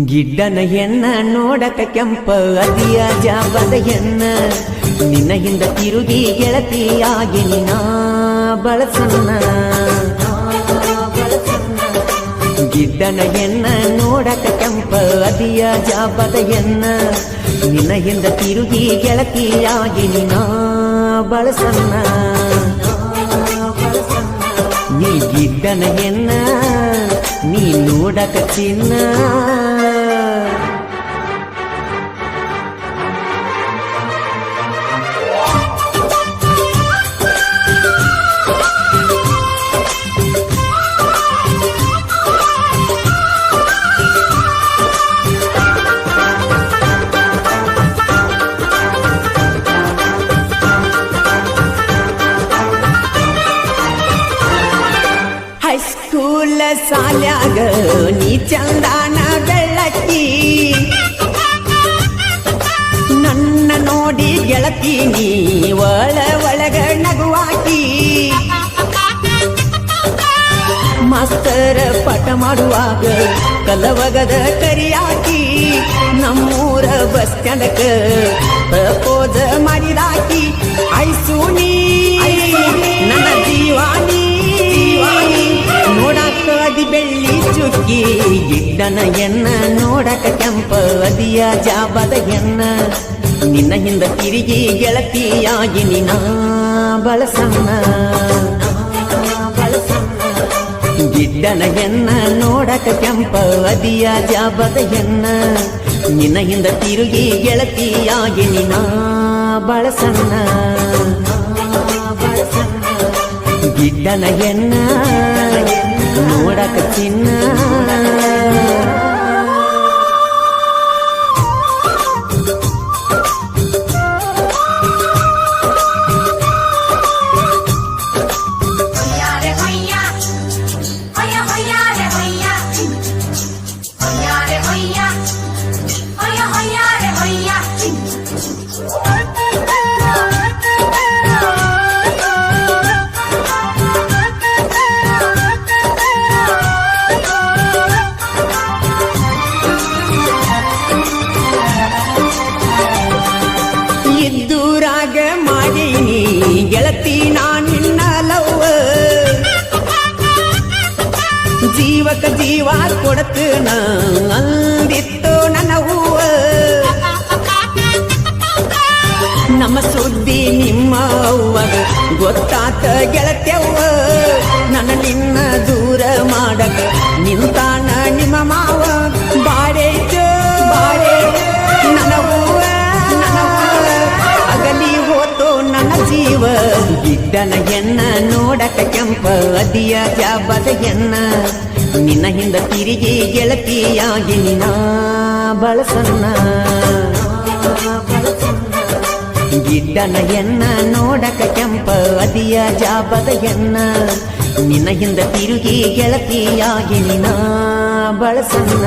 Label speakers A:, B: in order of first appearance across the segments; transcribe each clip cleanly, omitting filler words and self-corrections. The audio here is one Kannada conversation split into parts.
A: ಗಿಡ್ಡನ ಹೆಣ್ಣ ನೋಡಕ ಕೆಂಪ ಅದಿಯ ಜಾಬದ ಹೆಣ್ಣ ನಿನ್ನ ಹಿಂದ ತಿರುಗಿ ಗೆಳತಿಯಾಗಿ ನಿನ್ನ ಬಳಸನ್ನ ಗಿಡ್ಡನ ಹೆಣ್ಣ ನೋಡಕ ಕೆಂಪ ಅದಿಯ ಜಾಬದ ಹೆಣ್ಣ ನಿನ್ನ ಹಿಂದ ತಿರುಗಿ ಗೆಳತಿಯಾಗಿ ನಿನ್ನ ಬಳಸನ್ನ ನೀ ಗಿಡ್ಡನ ಹೆಣ್ಣ ನೀ ನೋಡಕ ಚಿನ್ನ ಹೈಸ್ಕೂಲ್ ಸಾಲ್ಯಾಗ ನೀ ಚಂದಾನ ಬೆಳಕಿ ನನ್ನ ನೋಡಿ ಗೆಳತಿ ನೀ ಒಳಗ ನಗುವಾಕಿ ಮಾಸ್ತರ ಪಾಠ ಮಾಡುವಾಗ ಕಲವಗದ ಕರಿಯಾಕಿ ನಮ್ಮೂರ ಬಸ್ ಸ್ಟ್ಯಾಂಡಕ ಪ್ರಪೋಸ್ ಮಾಡಿದಾಕಿ ಐಸು ನೀ ನನ್ನ ಜೀವಾನಿ ನೋಡಕ ಅದಿ ಬೆಳ್ಳಿ ಚುಕ್ಕಿ ಗಿಡ್ಡನ ಎನ್ನ ನೋಡಕ ಕೆಂಪ ಅದಿಯ ಜಾಬದ ಎನ್ನ ನಿನ್ನ ಹಿಂದ ತಿರುಗಿ ಗೆಳತಿಯಾಗಿ ನಿನ್ನ ಬಳಸನ್ನ ಗಿಡ್ಡನ ಎನ್ನ ನೋಡಕ ಕೆಂಪ ಅದಿಯ ಜಾಬದ ಎನ್ನ ನಿನ್ನ ಹಿಂದ ತಿರುಗಿ ಗೆಳತಿಯಾಗಿ ನಿನ್ನ ಬಳಸನ್ನ ಗಿಡ್ಡನ ಎನ್ನ ನೋಡಕ ಚಿನ್ನ ಇದ್ದೂರಾಗ ಮಾಡೀನಿ ಗೆಳತಿ ನಾನಿನ್ನ ಲವ್ವ ಜೀವಕ ಜೀವ ಕೊಡತನ ಅಂದಿತ್ತು ನನ್ನ ಹೂವ ನಮ್ಮ ಸುದ್ದಿ ನಿಮ್ಮ ಅವ್ವಗ ಗೊತ್ತಾತ ಗೆಳತ್ಯವ್ವ ನನ್ನ ನಿನ್ನ ದೂರ ಮಾಡಕ ನಿಂತಾನ ನಿಮ್ಮ ಮಾವ ಬಾಡೇಜು ನನ್ನ ಹೂವ ಅಗಲಿ ಹೋತೋ ನನ್ನ ಜೀವ ಗಿಡ್ಡನ ಎನ್ನ ನೋಡಕ ಕೆಂಪ ಅದಿಯ ಜಾಬದ ಎನ್ನ ನಿನ್ನ ಹಿಂದ ತಿರುಗಿ ಗೆಳತಿಯಾಗಿ ನಿನ್ನ ಬಳಸನ್ನ ಗಿಡ್ಡನ ಎನ್ನ ನೋಡಕ ಕೆಂಪ ಅದಿಯ ಜಾಬದ ಎನ್ನ ನಿನ್ನ ಹಿಂದ ತಿರುಗಿ ಗೆಳತಿಯಾಗಿ ನಿನ್ನ ಬಳಸನ್ನ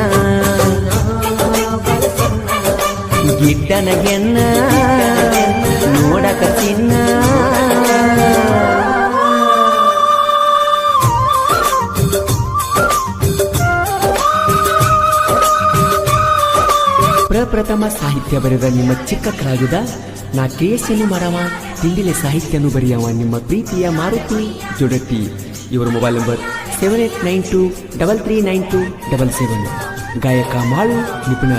A: ಗಿಡ್ಡನ ಎನ್ನ ನೋಡಕ ಚಿನ್ನ ಪ್ರಪ್ರಥಮ ಸಾಹಿತ್ಯ ಬರೆದ ನಿಮ್ಮ ಚಿಕ್ಕ ಕಾಗದ ನಾ ಕೇಸನು ಮರವ ತಿಂಡಿಲೆ ಸಾಹಿತ್ಯನು ಬರೆಯವ ನಿಮ್ಮ ಪ್ರೀತಿಯ ಮಾರುತಿ ಜೊಡಟ್ಟಿ. ಇವರ ಮೊಬೈಲ್ ನಂಬರ್ 7892339277. ಗಾಯಕ ಮಾಳು ನಿಪುಣ.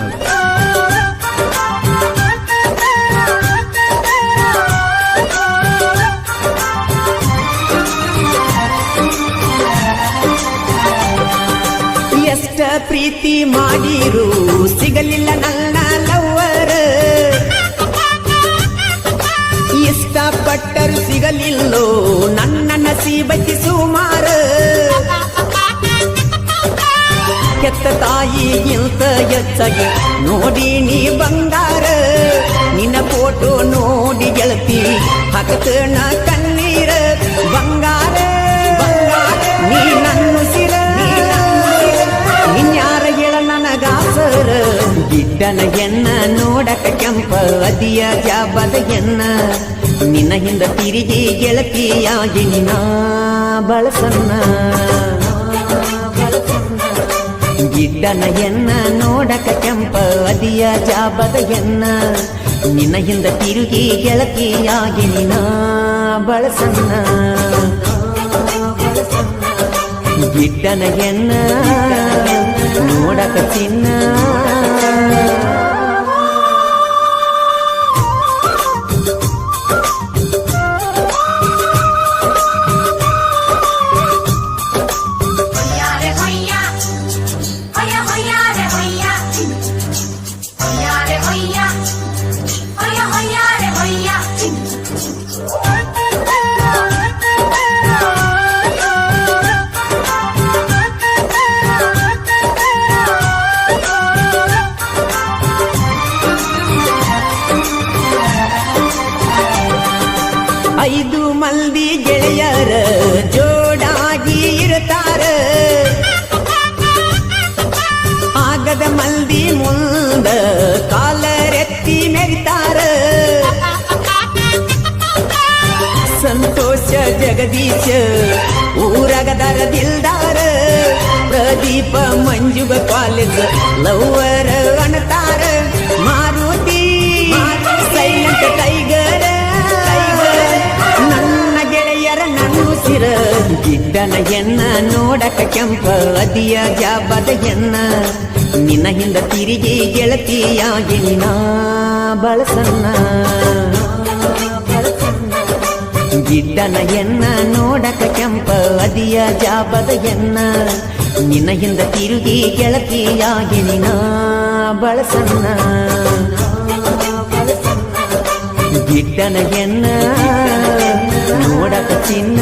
A: ಎಷ್ಟ ಪ್ರೀತಿ ಮಾಡಿರು ಸಿಗಲಿಲ್ಲ ನನ್ನ ಲವ್ವರ, ಇಷ್ಟಪಟ್ಟರು ಸಿಗಲಿಲ್ಲೋ ನನ್ನ ನಸೀಬತಿ ಸುಮಾರ. ಕೆತ್ತ ತಾಯಿಗಿಂತ ಹೆಚ್ಚಾಗಿ ನೋಡಿ ನೀ ಬಂಗಾರ, ನಿನ್ನ ಫೋಟೋ ನೋಡಿ ಗೆಳತಿ ಹಾಕತನ ಕಣ್ಣೀರ. ಬಂಗಾರ ನೀ ನನ್ನ ಸಿರ ಇನ್ಯಾರ ಹೇಳ ನನಗಾಸರ. ಗಿಡ್ಡನ ಎನ್ನ ನೋಡಕ ಕೆಂಪ ಅದಿಯ ಜಾಬದ ಎನ್ನ ನಿನ್ನ ಹಿಂದ ತಿರುಗಿ ಗೆಳತಿಯಾಗಿ ನಿನ್ನ ಬಳಸನ್ನ. ಗಿಡ್ಡನ ಎನ್ನ ನೋಡಕ ಕೆಂಪ ಅದಿಯ ಜಾಬದ ಎನ್ನ ನಿನ್ನ ಹಿಂದ ತಿರುಗಿ ಗೆಳತಿಯಾಗಿ ನಿನ ಬಳಸನ್ನ ಗಿಡ್ಡನ ಎನ್ನ ನೋಡಕ ಚಿನ್ನ ಐದು ಮಂದಿ ಗೆಳೆಯರ ಜೋಡಾಗಿ ಇರುತ್ತಾರ ಆಗದ ಮಂದಿ ಮುಂದ ಕಾಲರೆತ್ತಿ ಮೆರಿತಾರ ಸಂತೋಷ ಜಗದೀಶ ಊರಗದರ ದಿಲ್ದಾರ ಪ್ರದೀಪ ಮಂಜುಗ ಕಾಲೇಜ್ ಲವ್ವರ ಅಣತಾರ ಮಾರುತಿ ಸೈಲೆಂಟ್ ಟೈಗರ್ ನನ್ನ ಗೆಳೆಯರ ನನ್ನುಸಿರ ಗಿಡ್ಡನ ಎನ್ನ ನೋಡಕ ಕೆಂಪ ಅದಿಯ ಜಾಬದ ಎನ್ನ ನಿನ್ನ ಹಿಂದ ತಿರುಗಿ ಗೆಳತಿಯಾಗಿ ನಿನ ಬಳಸನ್ನ ಗಿಡ್ಡನ ಎನ್ನ ನೋಡಕ ಕೆಂಪ ಅದಿಯ ಜಾಬದ ಎನ್ನ ನಿನ್ನ ಹಿಂದ ತಿರುಗಿ ಗೆಳತಿಯಾಗಿ ನಿನ ಬಳಸನ್ನ ಗಿಡ್ಡನ ಎನ್ನ ನೋಡಕ ಚಿನ್ನ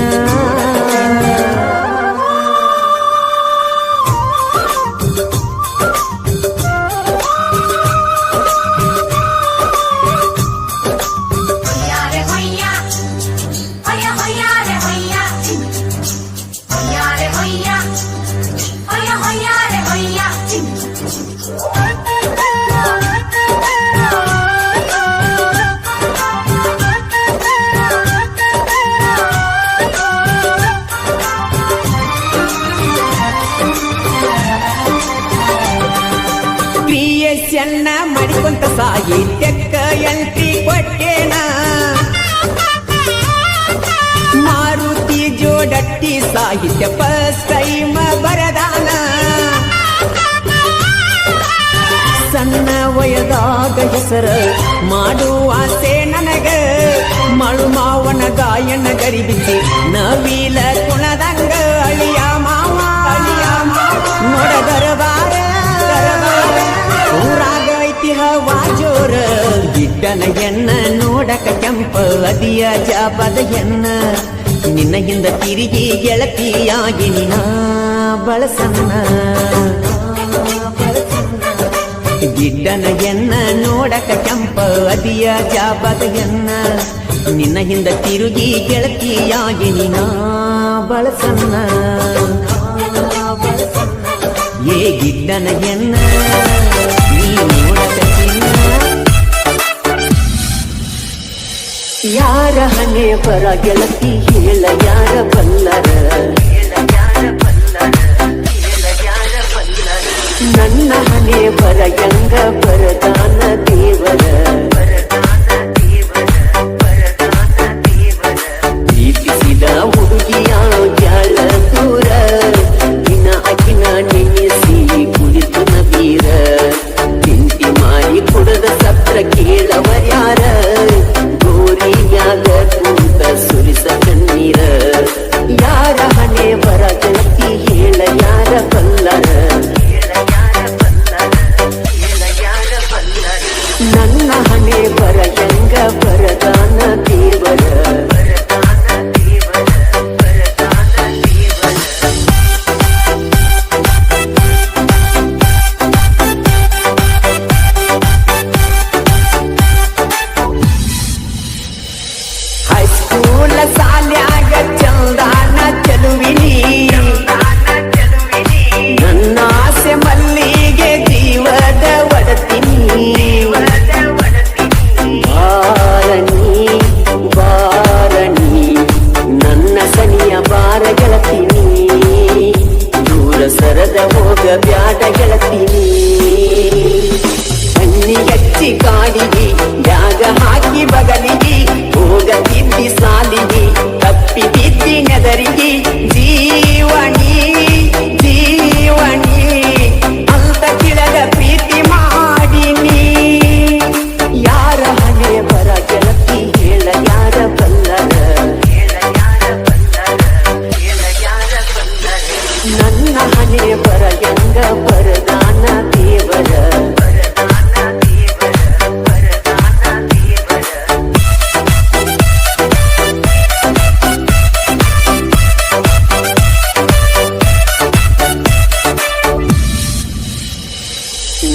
A: ಕ್ರಿಯೇಷನ್ನ ಮಾಡಿಕೊಂತ ಸಾಹಿತ್ಯಕ್ಕ ಎಂಟ್ರಿ ಕೊಟ್ಟೇನ ಮಾರುತಿ ಜೋಡಟ್ಟಿ ಸಾಹಿತ್ಯ ಫಸ್ಟ್ ಟೈಮ್ ಬರದಾನ ಸಣ್ಣ ವಯದಾಗ ಹೆಸರ ಮಾಡುವ ಆಸೆ ನನಗ ಮಳು ಮಾವನ ಗಾಯನ ಗರಿಬಿಸಿ ನವೀಲ ಕುಣದಂಗ ಅಳಿಯ ಮಾವ ನೋಡದರಬಾರ ಊರಾಗ ಐತಿ ಹವಾ ಜೋರ ಗಿಡ್ಡನ ಎನ್ನ ನೋಡಕ ಕೆಂಪ ಅದಿಯ ಜಾಬದ ಎನ್ನ ನಿನ್ನ ಹಿಂದ ತಿರುಗಿ ಗೆಳತಿಯಾಗಿ ನಿನ ಬಳಸನ್ನ ಗಿಡ್ಡನ ಎನ್ನ ನೋಡಕ ಕೆಂಪ ಅದಿಯ ಜಾಬದ ಎನ್ನ ನಿನ್ನ ಹಿಂದ ತಿರುಗಿ ಗೆಳತಿಯಾಗಿ ನಿನ ಬಳಸನ್ನ ಏ ಗಿಡ್ಡನ ಎನ್ನ ನೀ ನೋಡಕ ಚಿನ್ನ ಯಾರ ಹಣೆ ಬರ ಗೆಳತಿ ಹೇಳ ಯಾರ ಬಲ್ಲರ ನನ್ನ ಹಣೆ ಬರ ಯಂಗ ಬರದಾನ ದೇವರ ಪ್ರೀತಿಸಿದ ಹುಡುಗಿಯ ಜಾಳ ದೂರ ದಿನ ಅಕಿನ ನೆನೆಸಿ ಕುಳಿತು ನಬೀರ ತಿಂತಿ ಮಾಡಿ ಕುಡದ ಸತ್ರ ಕೇಳವರ್ಯಾರ ಗೋರಿಯಾಗ ಕೂತ ಸುರಿಸ ಕಣ್ಣೀರ ಯಾರ ಹಣೆ ಬರ ಗೆಳತಿ ಹೇಳ ಯಾರ ಬಲ್ಲರ ನನ್ನ ಹಣೆ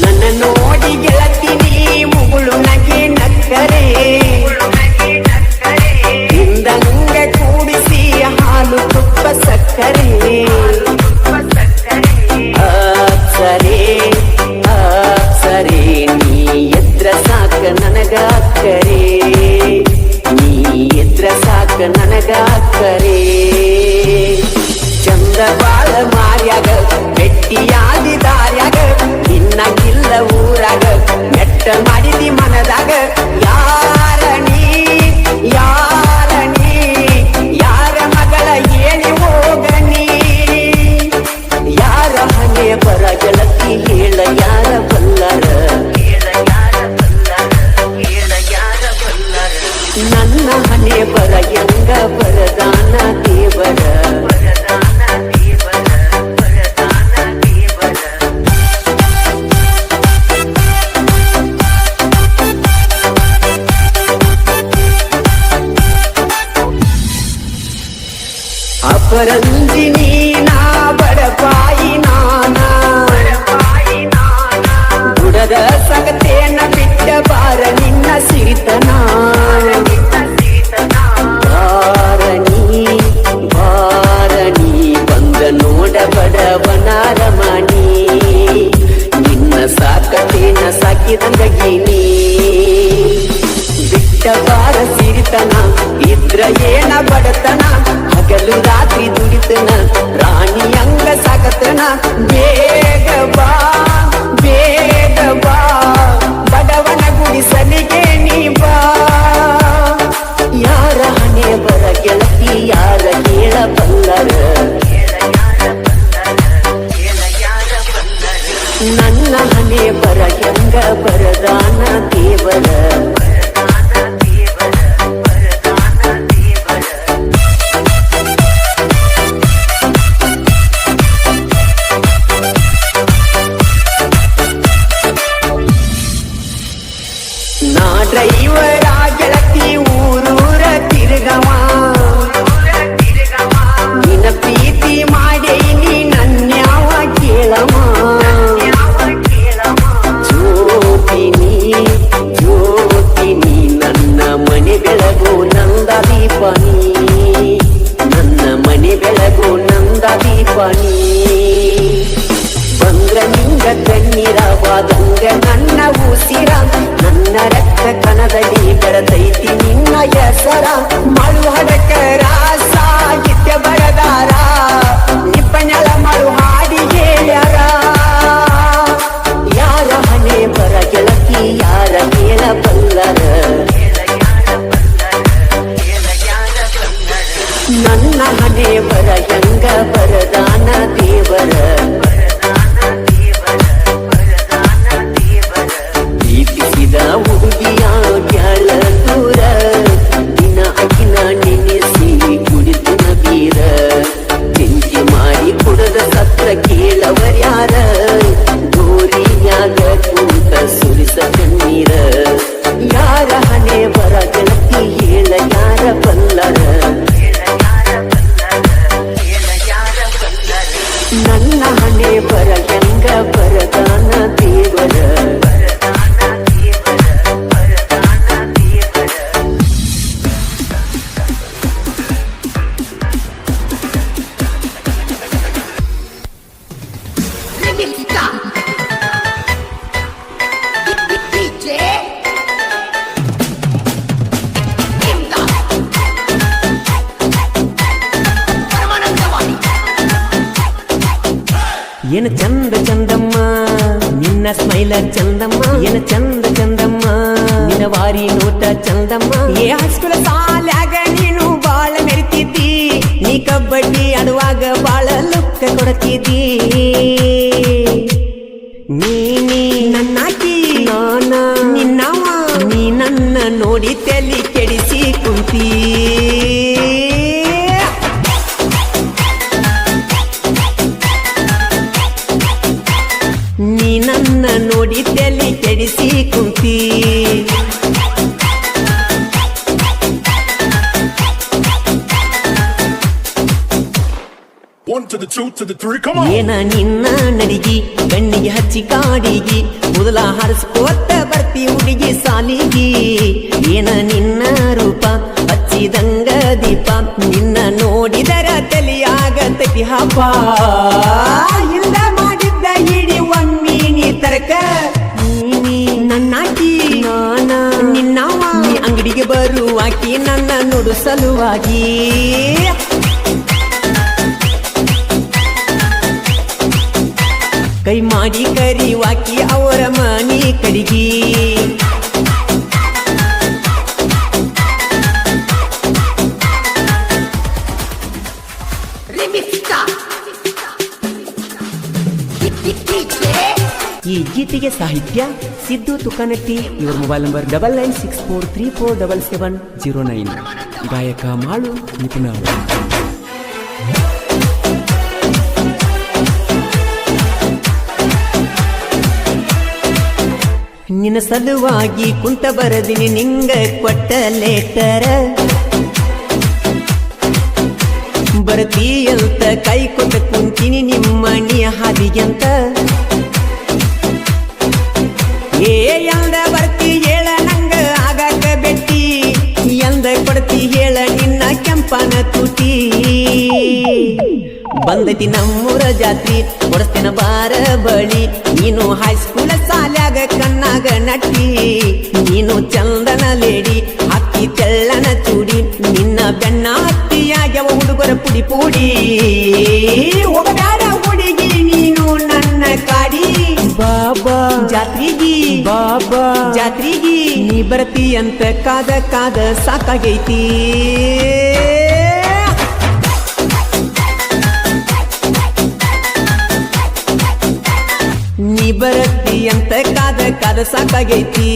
A: ನನ್ನ ನೋಡಿ ಗೆಳತಿನಿ ಮುಗುಳು ನಗೆ ನಕ್ಕರೆ ಹಿಂದಂಗ ಕೂಡಿಸಿ ಹಾಲು ತುಪ್ಪ ಸಕ್ಕರೆ ಅಪ್ಸರೆ ಅಪ್ಸರೆ ನೀ ಎದ್ರ ಸಾಕ ನನಗಾಕರೆ ನೀ ಎದ್ರ ಸಾಕ ನನಗಾಕರೆ ಚಂದ ಬಾಳ ಮಾರ್ಯಾಗ ಬೆಟ್ಟಿಯಾದಿ ದಾರ್ಯಾಗ ನಿನ್ನಗಿಲ್ಲ ಊರಾಗ ಮೆಟ್ಟ ಮಾಡಿದಿ ಮನದಾಗ ಯಾರಣಿ ಯಾರಣಿ ಯಾರ ಮಗಳ ಏನಿ ಹೋಗನಿ ಯಾರ ಹಣೆ ಬರ ಗೆಳತಿ ಹೇಳ ಯಾರ ಬಲ್ಲರ ನನ್ನ ಹಣೆ ಬರ ಎಂಗ ಬರದಾನ ದೇವರ ಅಪರಂಜಿನಿ ನಾ ಬಡಪಾಯಿ ನಾನ ಗುಡದ ಸಗತೇನ ಬಿಟ್ಟ ಬಾರ ನಿನ್ನ ಸಿರಿತನ ಬಾರಣಿ ಬಾರಣಿ ಬಂದ ನೋಡ ಬಡವನ ರಮಣಿ ನಿನ್ನ ಸಾಕತೇನ ಸಾಕಿದಂಗೀನಿ ಬಿಟ್ಟ ಬಾರ ಸಿರಿತನ ಇದ್ರ ಏನ ಬಡತನ ಹಗಲು ರಾತ್ರಿ ದುಡಿತನ ರಾಣಿ ಅಂಗ ಸಾಕತನ ಬೇಗ ಬಾ ಬೇಗ ಬಾ ಬಡವನ ಗುಡಿಸಲಿಗೆ ನೀ ಬಾ ಯಾರ ಹಣೆ ಬರ ಗೆಳತಿ ಯಾರ ಕೇಳ ಬಲ್ಲರ ನನ್ನ ಹಣೆ ಬರ ಎಂಗ ಬರದಾನ ದೇವರ ನಾ ಡ್ರೈವರ ಗೆಳತಿ ಊರೂರ ತಿರುಗವ ನಿನ್ನ ಪ್ರೀತಿ ಮಾಡೇನಿ ನನ್ಯಾವ ಕೇಳವ ಜ್ಯೋತಿನಿ ಜ್ಯೋತಿನಿ ನನ್ನ ಮನೆ ಬೆಳಗು ನಂದ ದೀಪನಿ ನನ್ನ ಮನೆ ಬೆಳಗು ನಂದ ದೀಪನಿ ಬಂದ್ರ ನಿಂಗ ಕಣ್ಣೀರವಾದಂಗ ನನ್ನ ಉಸಿರ ನನ್ನ ರಕ್ತ ಕಣದಲ್ಲಿ ಬೆಳೆದೈತಿ ನಿನ್ನ ಹೆಸರ ಮಳು ಹಡಕರ ಸಾಹಿತ್ಯ ಬರದಾರ ನಿಪ್ಪನೆಳ ಮಳು ಹಾಡಿ ಹೇಳ್ಯಾರ ಯಾರ ಹಣೆ ಬರ ಗೆಳತಿ ಯಾರ ಕೇಳ ಬಲ್ಲರ ನನ್ನ ಹಣೆ ಬರ ಎಂಗ ಬರದಾನ ದೇವರ ಪ್ರೀತಿಸಿದ ಹುಡುಗಿಯ ಗ್ಯಾಳ ದೂರ ದಿನ ಅಗಿನ ನೆನೆಸಿ ಕುಡಿತನ ಬೀರ ಚಿಂತೆ ಮಾಡಿ ಕುಡದ ಸತ್ರ ಕೇಳವರ್ಯಾರ ಗೋರಿಯಾಗ ಕೂತ ಸುರಿಸ ಕಣ್ಣೀರ ಯಾರ ಹಣೆ ಬರ ಗೆಳತಿ ಹೇಳ ಯಾರ ಬಲ್ಲರ ನನ್ನ ಹಣೆ ಬರ ಎಂಗ ಬರದಾನ ದೇವರ ಏನ ಚಂದ ಚಂದಮ್ಮ ನಿನ್ನ ಸ್ಮೈಲ ಚಂದಮ್ಮ ಏನ ಚಂದ ಚಂದಮ್ಮ ನಿನ್ನ ವಾರಿ ನೋಟ ಚಂದಮ್ಮ ಏ ಹೈಸ್ಕೂಲ ಸಾಲ್ಯಾಗ ನೀನು ಬಾಳ ಮೆರಿತಿದ್ದಿ ನೀ ಕಬಡ್ಡಿ ಆಡುವಾಗ ಬಾಳ ಲುಕ್ಕ ಕೊಡ್ತಿದ್ದಿ ನೀ ನನ್ನಾಕಿ ನಾನ ನಿನ್ನವ ನೀ ನನ್ನ ನೋಡಿ ತಲಿ ಕೆಡಿಸಿ ಕುಂತೀ ನೀ ನನ್ನ ನೋಡಿ ತಲಿ ಕೆಡಿಸಿ ಕುಂತೀ
B: One to the two to the 3, come on.
A: ಏನ ನಿನ್ನ ನಡಿಗಿ ಕಣ್ಣಿಗೆ ಹಚ್ಚಿ ಕಾಡಿಗಿ ಮೊದಲ ಹಾರಿಸ್ಕೋತ ಬರ್ತಿ ಹುಡುಗಿ ಸಾಲಿಗಿ ಏನ ನಿನ್ನ ರೂಪ ಹಚ್ಚಿದಂಗ ದೀಪ ನಿನ್ನ ನೋಡಿದರ ತಲೆಯಾಗತೈತಿ ಹಬ್ಬ ಇಲ್ಲ ಮಾಡಿದ್ದ ಇಡಿ ಒಮ್ಮಿನಿ ತರಕ ನೀ ನನ್ನಾಕಿ ನಾನ ನಿನ್ನವ ನೀ ಅಂಗಡಿಗೆ ಬರುವಾಕಿ ನನ್ನ ನೋಡು ಸಲುವಾಗಿ ಕೈ ಮಾಡಿ ಕರಿವಾಕಿ ಅವರ ಮನಿ ಕಡಿಗಿ ಈ ಗೀತೆಗೆ ಸಾಹಿತ್ಯ ಸಿದ್ದು ತುಕನಟ್ಟಿ. ಇವರ ಮೊಬೈಲ್ ನಂಬರ್ 9964347709. ಗಾಯಕ ಮಾಳು ನಿಪುಣ. ನಿನ್ನ ಸಲುವಾಗಿ ಕುಂತ ಬರದಿನಿ ನಿಂಗ ಕೊಟ್ಟ ಲೇಟರ ಬರತೀಯಂತ ಕೈ ಕೊಟ್ಟ ಕುಂತೀನಿ ನಿಮ್ಮನಿ ಹಾದಿಗೆಂತ ಎಂದ ಬರ್ತಿ ಹೇಳ ನಂಗ ಆಗಾಕ ಬೆಟ್ಟಿ ಎಂದ ಕೊಡ್ತಿ ಹೇಳ ನಿನ್ನ ಕೆಂಪನ ತುಟಿ ಬಂದೈತಿ ನಮ್ಮೂರ ಜಾತ್ರಿ ಕೊಡಸ್ತೇನ ಬಾರ ಬಳಿ ನೀನು ಹೈಸ್ಕೂಲ್ ಸಾಲ್ಯಾಗ ಕಣ್ಣಾಗ ನಟ್ಟಿ ನೀನು ಚಂದನ ಲೇಡಿ ಹಕ್ಕಿ ತೆಳ್ಳನ ಚೂಡಿ ನಿನ್ನ ಬೆನ್ನ ಹತ್ತಿಯಾಗ್ಯವ ಹುಡುಗರ ಪುಡಿ ಪುಡಿ ಹೋಗಬೇಡ ಹುಡುಗಿ ನೀನು ನನ್ನ ಕಾಡಿ ಬಾಬಾ ಜಾತ್ರಿಗಿ ಬಾಬಾ ಜಾತ್ರಿಗಿ ನೀ ಬರ್ತಿ ಅಂತ ಕಾದ ಕಾದ ಸಾಕಾಗೈತಿ ನೀ ಬರತ್ತಿ ಅಂತ ಕಾದ ಕಾದ ಸಾಕಾಗೈತಿ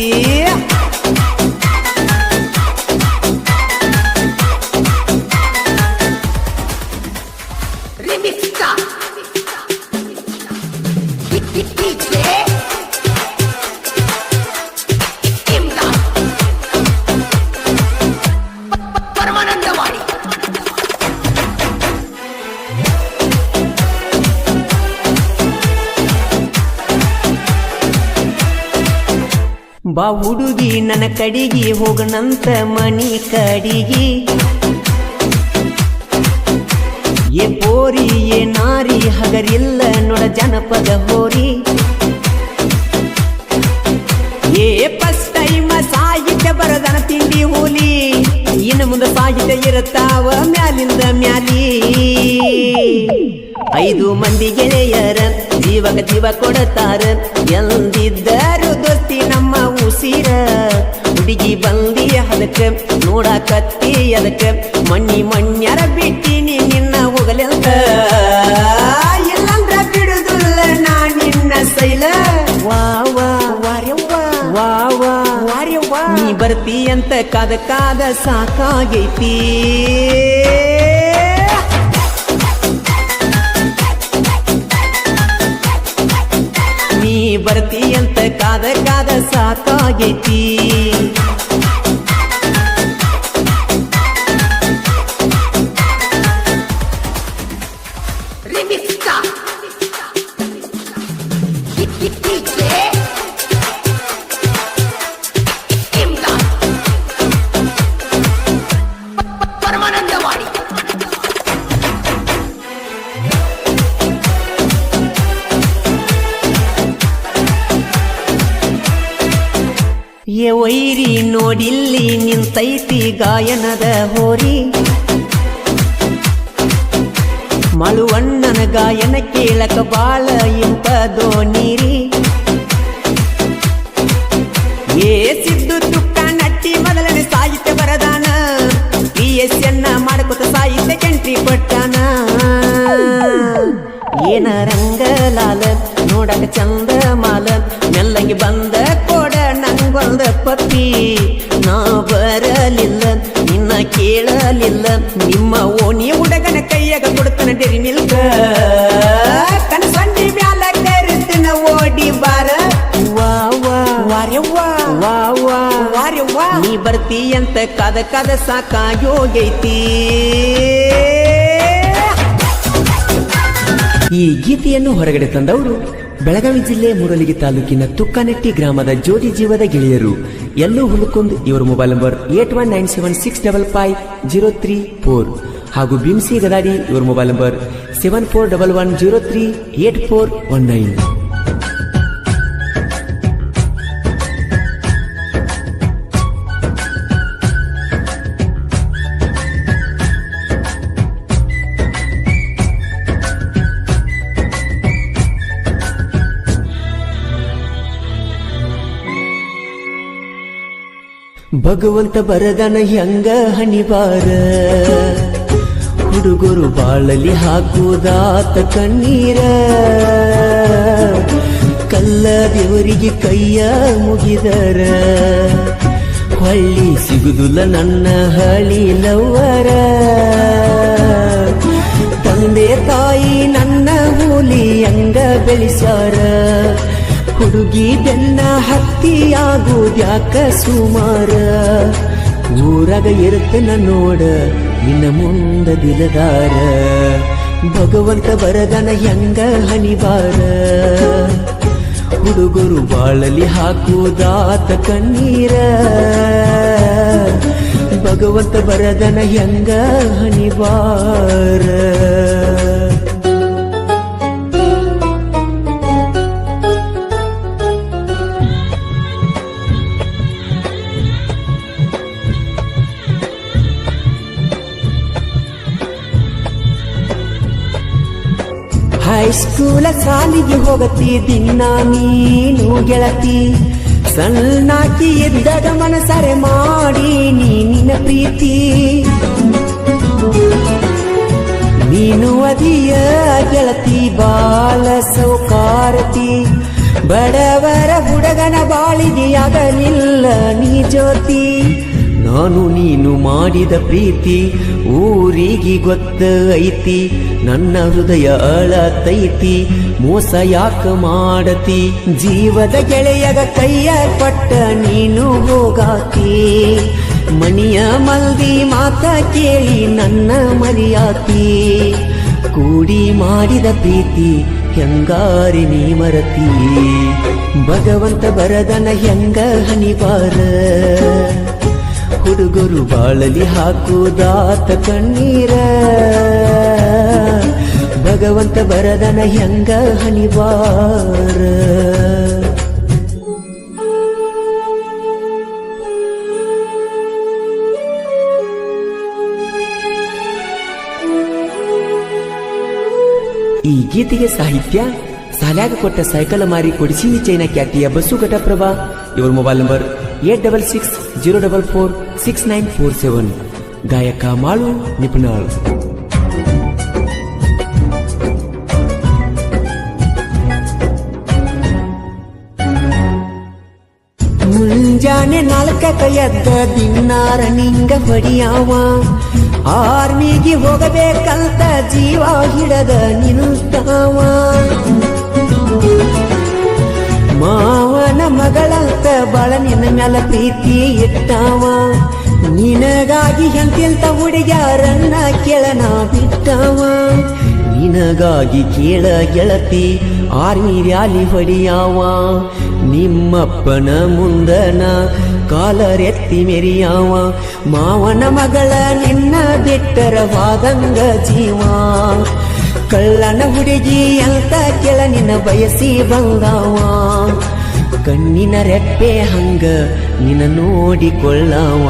A: ಬಾ ಹುಡುಗಿ ನನ್ನ ಕಡಿಗಿ ಹೋಗನಂತ ಮನಿ ಕಡಿಗಿ ಏ ಪೋರಿ ಏ ನಾರಿ ಹಗರಿಲ್ಲ ನೋಡ ಜನಪದ ಹೋರಿ ಏ ಫಸ್ಟ್ ಟೈಮ್ ಸಾಹಿತ್ಯ ಬರದನ ತಿಂಡಿ ಹೋಲಿ ಇನ್ನು ಮುಂದೆ ಸಾಹಿತ್ಯ ಇರುತ್ತಾವ ಮ್ಯಾಲಿಂದ ಮ್ಯಾಲಿ 5 ಮಂದಿ ಗೆಳೆಯರ ಜೀವಕ ಜೀವ ಕೊಡತಾರ ಎಂದಿದ್ದರು ದೋಸ್ತಿ ನಮ್ಮ ಉಸಿರ ಹುಡುಗಿ ಬಂದಿ ಅದಕ್ಕ ನೋಡಕತ್ತಿ ಅದಕ್ಕ ಮಣ್ಣ್ಯಾರ ಬಿಟ್ಟಿನಿ ನಿನ್ನ ಹೋಗಲೆಂತ ಎಲ್ಲಂದ್ರ ಬಿಡುದಿಲ್ಲ ನಾ ನಿನ್ನ ಸೈಲ ವಾವಾ ವಾರ್ಯವ್ವ ವಾವಾ ವಾರ್ಯವ್ವ ನೀ ಬರ್ತಿ ಅಂತ ಕಾದ ಕಾದ ಸಾಕಾಗೈತಿ ನೀ ಬರ್ತಿ ಅಂತ ಕಾದ ಕಾದ ಸಾಕಾಗೈತಿ ಏ ವೈರಿ ನೋಡಿಲ್ಲಿ ನಿಂತೈತಿ ಗಾಯನದ ಹೋರಿ ಮಳುವಣ್ಣನ ಗಾಯನ ಕೇಳಕ ಬಾಳ ಇಂಪದೋ ನೀರಿ ಏ ಸಿದ್ದು ತುಕ್ಕ ನಟ್ಟಿ ಮೊದಲನೇ ಸಾಹಿತ್ಯ ಬರದಾನ PSN ಮಾಡ್ಕೊತ ಸಾಹಿತ್ಯ ಎಂಟ್ರಿ ಕೊಟ್ಟಾನ ಏನ ರಂಗಲಾಲ ನೋಡಕ ಚಂದ ಮಾಲ ಮೆಲ್ಲಂಗಿ ಬಂದ ಕೊಡ ನಂಗೊಂದ ಪಪ್ಪಿ ನಾ ಬರಲಿಲ್ಲ ನಿನ್ನ ಕೇಳಲಿಲ್ಲ ನಿಮ್ಮ ಓಣಿ ಹುಡುಗನ ಕೈಯಾಗ ಕೊಡ್ತಾನ ಡೆರಿ ಮಿಲ್ಕ ಕನಸಂಡಿ ಮ್ಯಾಲ ಕರಿತನ ಓಡಿ ಬಾರ ವಾವಾ ವಾರ್ಯವ್ವ ವಾವಾ ವಾರ್ಯವ್ವ ನೀ ಬರ್ತಿ ಅಂತ ಕಾದ ಕಾದ ಸಾಕಾಗಿ ಹೋಗೈತಿ ಈ ಗೀತೆಯನ್ನು ಹೊರಗಡೆ ತಂದವರು ಬೆಳಗಾವಿ ಜಿಲ್ಲೆ ಮೂಡಲಗಿ ತಾಲೂಕಿನ ತುಕ್ಕನಟ್ಟಿ ಗ್ರಾಮದ ಜೋಡಿ ಜೀವದ ಗೆಳೆಯರು ಎಲ್ಲೂ ಹುಲುಕುಂದ್. ಇವರ ಮೊಬೈಲ್ ನಂಬರ್ 8197655034 ಹಾಗೂ ಬಿಮ್ಸಿ ಗದಾಡಿ ಇವರ ಮೊಬೈಲ್ ನಂಬರ್ 7411038419. ಭಗವಂತ ಬರದನ ಹೆಂಗ ಹಣಿಬಾರ, ಹುಡುಗರು ಬಾಳಲಿ ಹಾಕುದಾತ ಕಣ್ಣೀರ, ಕಲ್ಲ ದೇವರಿಗೆ ಕೈಯ ಮುಗಿದರ, ಹೊಳ್ಳಿ ಸಿಗುದಿಲ್ಲ ನನ್ನ ಹಳಿ ಲವ್ವರ, ತಂದೆ ತಾಯಿ ನನ್ನ ಹುಲಿ ಹಂಗ ಬೆಳೆಸಾರ, ಹುಡುಗಿ ಬೆನ್ನ ಹತ್ತಿಯಾಗುದ್ಯಾಕ ಸುಮಾರ, ಊರಾಗ ಇರುತ್ತನ ನೋಡ ನಿನ್ನ ಮುಂದ ದಿಲದಾರ, ಭಗವಂತ ಬರದನ ಹೆಂಗ ಹಣಿಬಾರ, ಹುಡುಗರು ಬಾಳಲಿ ಹಾಕುದಾತ ಕಣ್ಣೀರ, ಭಗವಂತ ಬರದನ ಹೆಂಗ ಹಣಿಬಾರ. ಹೈಸ್ಕೂಲ ಸಾಲಿಗೆ ಹೋಗತಿ ದಿನ ನೀನು ಗೆಳತಿ, ಸಣ್ಣಾಕಿ ಎದ್ದಾಗ ಮನಸರೆ ಮಾಡಿ ನಿನ್ನ ಪ್ರೀತಿ, ನೀನು ಅದಿಯ ಗೆಳತಿ ಬಾಳ ಸೌಕಾರತಿ, ಬಡವರ ಹುಡುಗನ ಬಾಳಿಗೆ ಆಗಲಿಲ್ಲ ನೀ ಜ್ಯೋತಿ, ನಾನು ನೀನು ಮಾಡಿದ ಪ್ರೀತಿ ಊರಿಗೆ ಗೊತ್ತ ಐತಿ, ನನ್ನ ಹೃದಯ ಅಳತೈತಿ, ಮೋಸ ಯಾಕ ಮಾಡತಿ, ಜೀವದ ಗೆಳೆಯಗ ಕೈಯ ಪಟ್ಟ ನೀನು ಹೋಗಾತಿ, ಮನಿಯ ಮಲ್ದಿ ಮಾತ ಕೇಳಿ ನನ್ನ ಮರಿಯಾತಿ, ಕೂಡಿ ಮಾಡಿದ ಪ್ರೀತಿ ಹೆಂಗಾರಿ ನೀ ಮರತಿ, ಭಗವಂತ ಬರದನ ಹೆಂಗ ಹಣಿಬಾರ, ಹುಡುಗರು ಬಾಳಲಿ ಹಾಕುದಾತ ಕಣ್ಣೀರ, ಭಗವಂತ ಬರದನ ಹೆಂಗ ಹಣಿಬಾರ. ಈ ಗೀತೆಗೆ ಸಾಹಿತ್ಯ ಸಾಲ್ಯಾಗ ಕೊಟ್ಟ ಸೈಕಲ್ ಮಾರಿ ಕೊಡಿಸಿ ಚೈನ ಖ್ಯಾತಿಯ ಬಸ್ಸು ಘಟಪ್ರಭಾ. ಇವರ ಮೊಬೈಲ್ ನಂಬರ್ 8660446947. ಗಾಯಕ ಮಾಳು ನಿಪುಣಾಳ್. ಮುಂಜಾನೆ 4 ಎದ್ದ ದಿನ ರನ್ನಿಂಗ ಬಡಿಯಾವ, ಆರ್ಮಿಗೆ ಹೋಗಬೇಕಂತ ಜೀವ ಹಿಡದ ನಿಂತಾವ, ಮಾವನ ಮಗಳಂತ ಬಾಳ ನಿನ್ನ ಮ್ಯಾಲ ಪ್ರೀತಿ ಇಟ್ಟಾವ, ನಿನಗಾಗಿ ಎಂತೆಂತ ಹುಡುಗ್ಯಾರನ್ನ ಕೇಳನ ಬಿಟ್ಟಾವ, ನಿನಗಾಗಿ ಕೇಳ ಗೆಳತಿ ಆರ್ಮಿ ರ್ಯಾಲಿ ಹೊಡಿಯಾವ, ನಿಮ್ಮಪ್ಪನ ಮುಂದನ ಕಾಲರೆತ್ತಿ ಮೆರಿಯಾವ, ಮಾವನ ಮಗಳ ನಿನ್ನ ಬಿಟ್ಟರವಾದಂಗ ಜೀವ, ಕಳ್ಳನ ಹುಡುಗಿ ಅಂತ ಕೆಳ ನಿನ್ನ ಬಯಸಿ ಬಂದಾವ, ಕಣ್ಣಿನ ರೆಪ್ಪೆ ಹಂಗ ನಿನ್ನ ನೋಡಿಕೊಳ್ಳಾವ,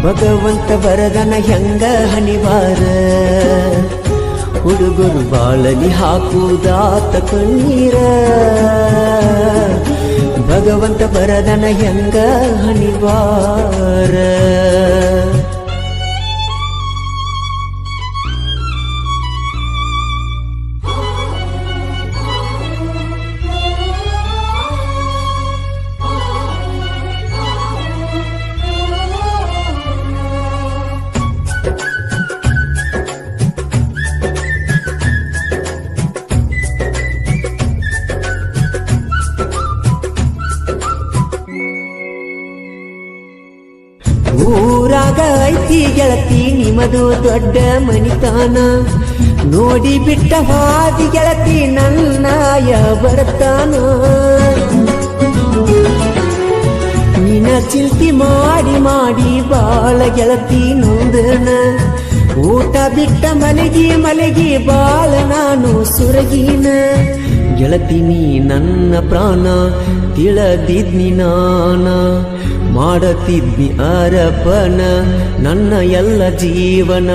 A: ಭಗವಂತ ಬರದನ ಹೆಂಗ ಹಣಿಬಾರ, ಹುಡುಗರು ಬಾಳಲಿ ಹಾಕುದಾತ ಕಣ್ಣೀರ, ಭಗವಂತ ಬರದನ ಹೆಂಗ ಹಣಿಬಾರ. ಊರಾಗ ಐತಿ ಗೆಳತಿ ನಿಮ್ಮದು ದೊಡ್ಡ ಮನಿತಾನ, ನೋಡಿ ಬಿಟ್ಟ ಹಾದಿ ಗೆಳತಿ ನನ್ನಯ ಬರ್ತಾನ ನಿನ್ನ ಚಿಂತಿ ಮಾಡಿ ಮಾಡಿ ಬಾಳ ಗೆಳತಿ ನೊಂದನ ಊಟ ಬಿಟ್ಟ ಮಲಗಿ ಬಾಳ ನಾನು ಸುರಗಿನ ಗೆಳತಿ ನೀ ನನ್ನ ಪ್ರಾಣ ತಿಳದಿದ್ನಿ ನಾನ ಮಾಡತಿದ್ನಿ ಅರಪನ ನನ್ನ ಎಲ್ಲ ಜೀವನ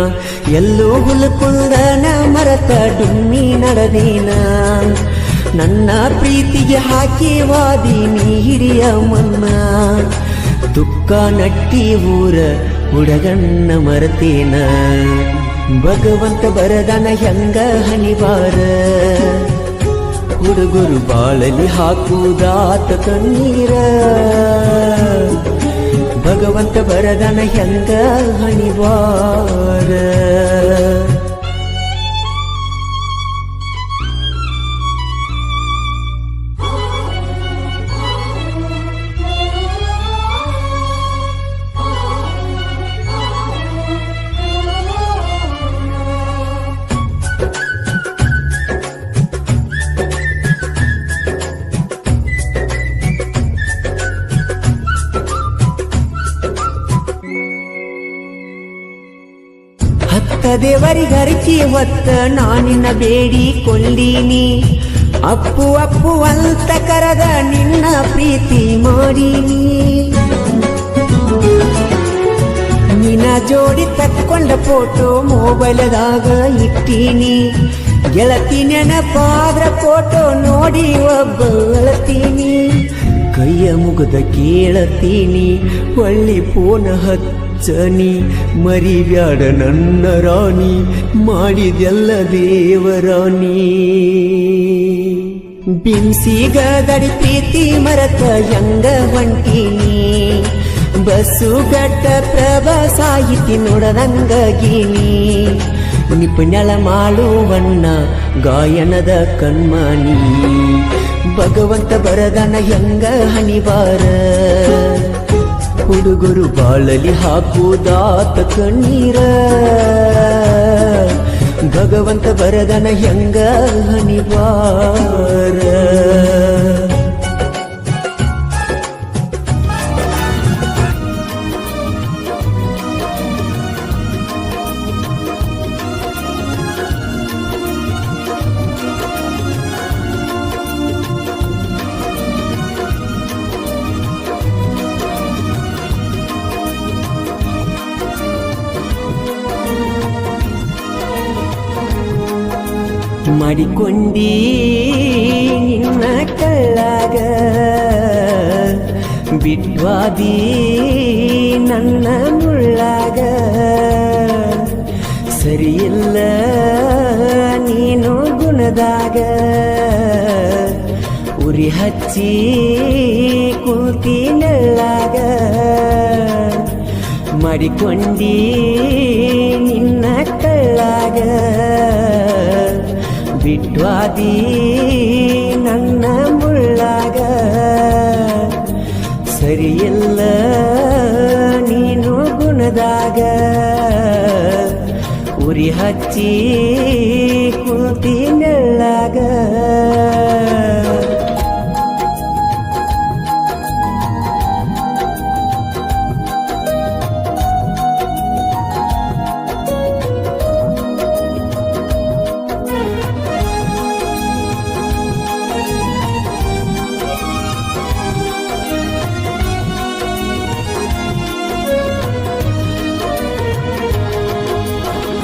A: ಎಲ್ಲೋ ಹುಲ್ಕುಂದನ ಮರತ ಡುಮ್ಮಿ ನಡೆದಿನ ನನ್ನ ಪ್ರೀತಿಗೆ ಹಾಕಿ ವಾದಿನಿ ಹಿರಿಯ ಮನ್ನ ದುಃಖ ನಟ್ಟಿ ಊರ ಹುಡಗಣ್ಣ ಮರತೇನ ಭಗವಂತ ಬರದನ ಹೆಂಗ ಹನಿವಾರ ಹುಡುಗರು ಬಾಳಲಿ ಹಾಕುದಾತ ಕಣ್ಣೀರ ಭಗವಂತ ಬರದನ ಹೆಂಗ ಹನಿವಾರ ದೇವರಿಗರಿಕೆ ಹೊತ್ತ ನಾನಿನ್ನ ಬೇಡಿಕೊಂಡೀನಿ ಅಪ್ಪು ಅಪ್ಪು ಅಂತ ಕರೆದ ನಿನ್ನ ಪ್ರೀತಿ ಮಾಡೀನಿ ನಿನ್ನ ಜೋಡಿ ತಕ್ಕೊಂಡ ಫೋಟೋ ಮೊಬೈಲ್ದಾಗ ಇಟ್ಟೀನಿ ಗೆಳತಿ ನೆನಪಾದ್ರ ಫೋಟೋ ನೋಡಿ ಒಬ್ಬ ಅಳತೀನಿ ಕೈಯ ಮುಗದ ಕೇಳತೀನಿ ಒಳ್ಳಿ ಫೋನ್ ಹಚ್ಚನಿ ಮರಿಬ್ಯಾಡ ನನ್ನ ರಾಣಿ ಮಾಡಿದೆಲ್ಲ ದೇವರಾಣಿ ಬಿಂಸಿಗದಡಿ ಪ್ರೀತಿ ಮರತ ಹೆಂಗ ಹೊಂಟೀನಿ ಬಸ್ಸು ಗಟ್ಟ ಪ್ರಭಾಸಾಯಿತಿ ನೋಡದಂಗೀನಿ ನಿಪುಣಳ ಮಾಡುವಣ್ಣ ಗಾಯನದ ಕಣ್ಮಾನಿ ಭಗವಂತ ಬರದನ ಹೆಂಗ ಹನಿವಾರ ಹುಡುಗರು ಬಾಳಲಿ ಹಾಕುದಾತ ಕಣ್ಣೀರ ಭಗವಂತ ಬರದನ ಹೆಂಗ ಹನಿವಾರ ಮಾಡಿಕೊಂಡಿ ನಿನ್ನ ಕಳ್ಳಾಗ ಬಿಟ್ವಾದಿ ನನ್ನ ಮುಳ್ಳಾಗ ಸರಿಯಿಲ್ಲ ನೀನು ಗುಣದಾಗ ಉರಿ ಹಚ್ಚಿ ಕೂತಿ ನೆಳ್ಳಾಗ ಮಾಡಿಕೊಂಡಿ ನಿನ್ನ ಕಳ್ಳಾಗ ಬಿಟ್ವಾದಿ ನನ್ನ ಮುಳ್ಳಾಗ ಸರಿಯಿಲ್ಲ ನೀನು ಗುಣದಾಗ ಉರಿ ಹಚ್ಚಿ ಕೂತಿ ನೆಳ್ಳಾಗ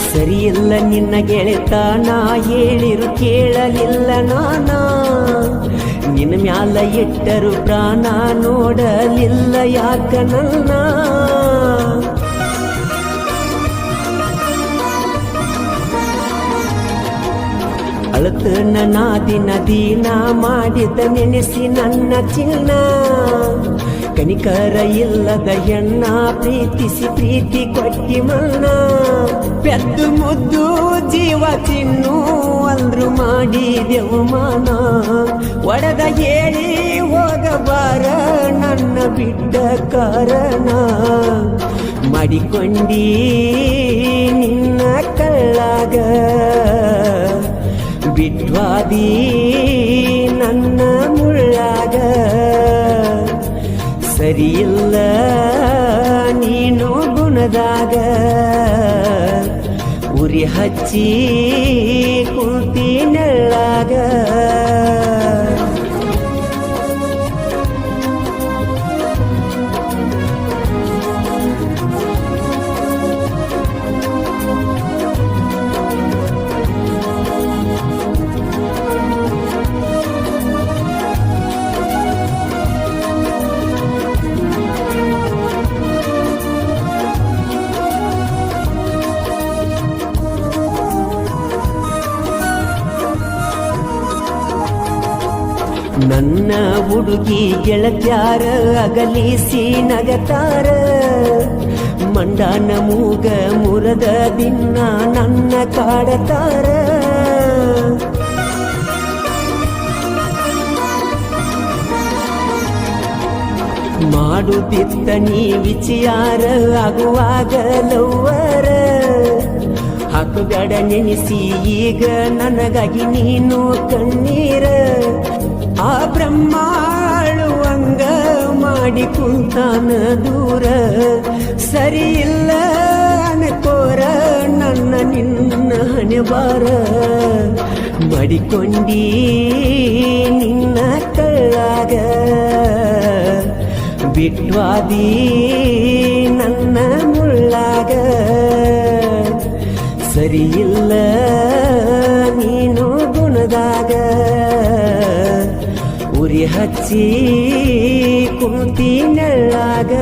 A: ಸರಿಯಿಲ್ಲ ನಿನ್ನ ಗೆಳೆತನ ಹೇಳಿರು ಕೇಳಲಿಲ್ಲ ನಾನ ನಿನ್ನ ಮ್ಯಾಲ ಇಟ್ಟರು ಪ್ರಾಣ ನೋಡಲಿಲ್ಲ ಯಾಕ ನನ್ನ ಅಳತನ ನಾದಿನ ದಿನ ಮಾಡಿದ ನೆನೆಸಿ ನನ್ನ ಚಿನ್ನ ಕನಿಕರ ಇಲ್ಲದ ಹೆಣ್ಣ ಪ್ರೀತಿಸಿ ಪ್ರೀತಿ ಕೊಟ್ಟಿ ಮನ್ನ ಪೆದ್ದು ಮುದ್ದು ಜೀವ ತಿನ್ನು ಅಂದ್ರು ಮಾಡಿದೆವು ಮಾನ ಒಡೆದ ಹೇಳಿ ಹೋಗಬಾರ ನನ್ನ ಬಿಟ್ಟ ಕಾರಣ ಮಾಡಿಕೊಂಡಿ ನಿನ್ನ ಕಳ್ಳಾಗ ಬಿಟ್ವಾದಿ ನನ್ನ ಮುಳ್ಳಾಗ ಸರಿಯಿಲ್ಲ ನೀನು ಗುಣದಾಗ ಉರಿ ಹಚ್ಚಿ ಕುಂತಿ ನೆಳ್ಳಾಗ ನನ್ನ ಹುಡುಗಿ ಗೆಳತ್ಯಾರ ಅಗಲಿಸಿ ನಗತಾರ ಮಂಡಾನ ಮೂಗ ಮುರದ ದಿನ ನನ್ನ ಕಾಡತಾರ ಮಾಡುತ್ತಿತ್ತ ನೀ ವಿಚಾರ ಆಗುವಾಗ ಲವ್ವರ ಹಾಕುಗಡ ನೆನೆಸಿ ಈಗ ನನಗಾಗಿ ನೀನು ಕಣ್ಣೀರ ಆ ಬ್ರಹ್ಮಾಳುವಂಗ ಮಾಡಿ ಕುಂತಾನ ದೂರ ಸರಿಯಿಲ್ಲ ಅನ್ಕೋರ ನನ್ನ ನಿನ್ನ ಹಣೆಬಾರ ಮಾಡಿಕೊಂಡಿ ನಿನ್ನ ಕಳ್ಳಾಗ ಬಿಟ್ವಾದಿ ನನ್ನ ಮುಳ್ಳಾಗ ಸರಿಯಿಲ್ಲ ನೀನು ಗುಣದಾಗ ಉರಿ ಹಚ್ಚಿ ಕುಂತಿ ನೆಳ್ಳಾಗ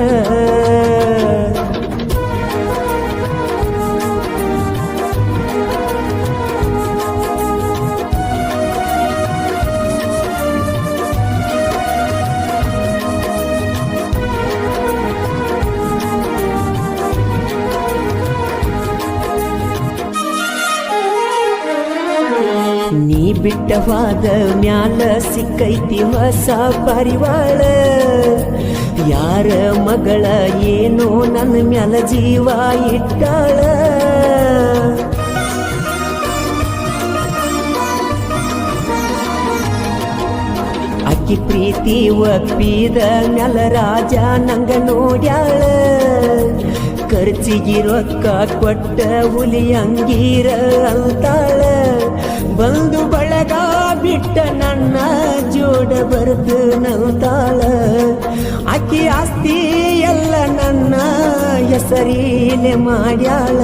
A: ನೀ ಬಿಟ್ಟವಾದ ಮ್ಯಾಲ ಸಿಕ್ಕೈತಿ ಹೊಸ ಪರಿವಾಳ ಯಾರ ಮಗಳ ಏನೋ ನನ್ನ ಮ್ಯಾಲ ಜೀವ ಇಟ್ಟಾಳ ಅಕ್ಕಿ ಪ್ರೀತಿ ಒಪ್ಪಿದ ಮ್ಯಾಲ ರಾಜ ನಂಗ ನೋಡ್ಯಾಳ ಖರ್ಚಿಗೆ ರೊಕ್ಕ ಕೊಟ್ಟ ಹುಲಿ ಅಂಗೀರ ಅಂತಾಳ ಬಂದು ಬಳಗ ಬಿಟ್ಟ ನನ್ನ ಜೋಡ ಬರ್ದು ನಂತಾಳ ಆಕಿ ಆಸ್ತಿ ಎಲ್ಲ ನನ್ನ ಹೆಸರೀಲೆ ಮಾಡ್ಯಾಳ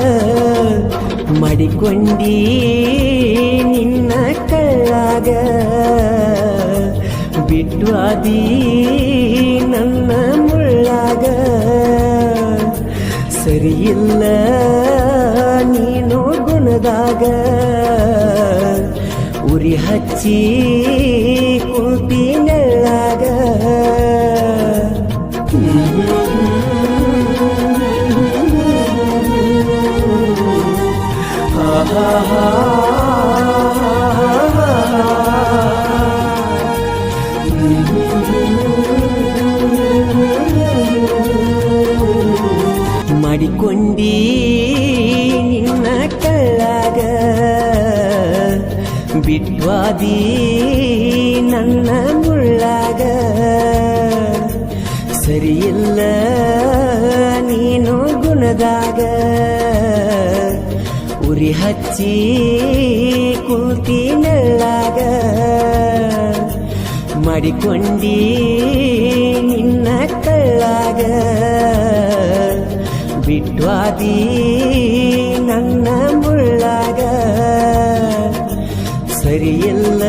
A: ಮಾಡಿಕೊಂಡಿ ನಿನ್ನ ಕಳ್ಳಾಗ ಬಿಟ್ವಾದಿ ನನ್ನ ಮುಳ್ಳಾಗ ಸರಿಯಿಲ್ಲ ನೀನು ಗುಣದಾಗ ಉರಿ ಹಚ್ಚಿ ಕುಂತಿ ನೆಳ್ಳಾಗ ಮಾಡಿಕೊಂಡಿ ನಿನ್ನ ಕಳ್ಳಾಗ ಬಿಟ್ವಾದಿ ನನ್ನ ಮುಳ್ಳಾಗ ಸರಿಯಿಲ್ಲ ನೀನು ಗುಣದಾಗ ಉರಿ ಹಚ್ಚಿ ಕುಂತಿ ನೆಳ್ಳಾಗ ಮಾಡಿಕೊಂಡಿ ನಿನ್ನ ಕಳ್ಳಾಗ ಬಿಟ್ವಾದಿ ನನ್ನ ಮುಳ್ಳಾಗ ಸರಿಯಿಲ್ಲ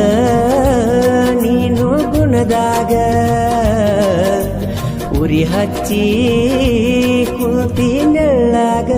A: ನೀನು ಗುಣದಾಗ ಉರಿ ಹಚ್ಚಿ ಕುಂತಿ ನೆಳ್ಳಾಗ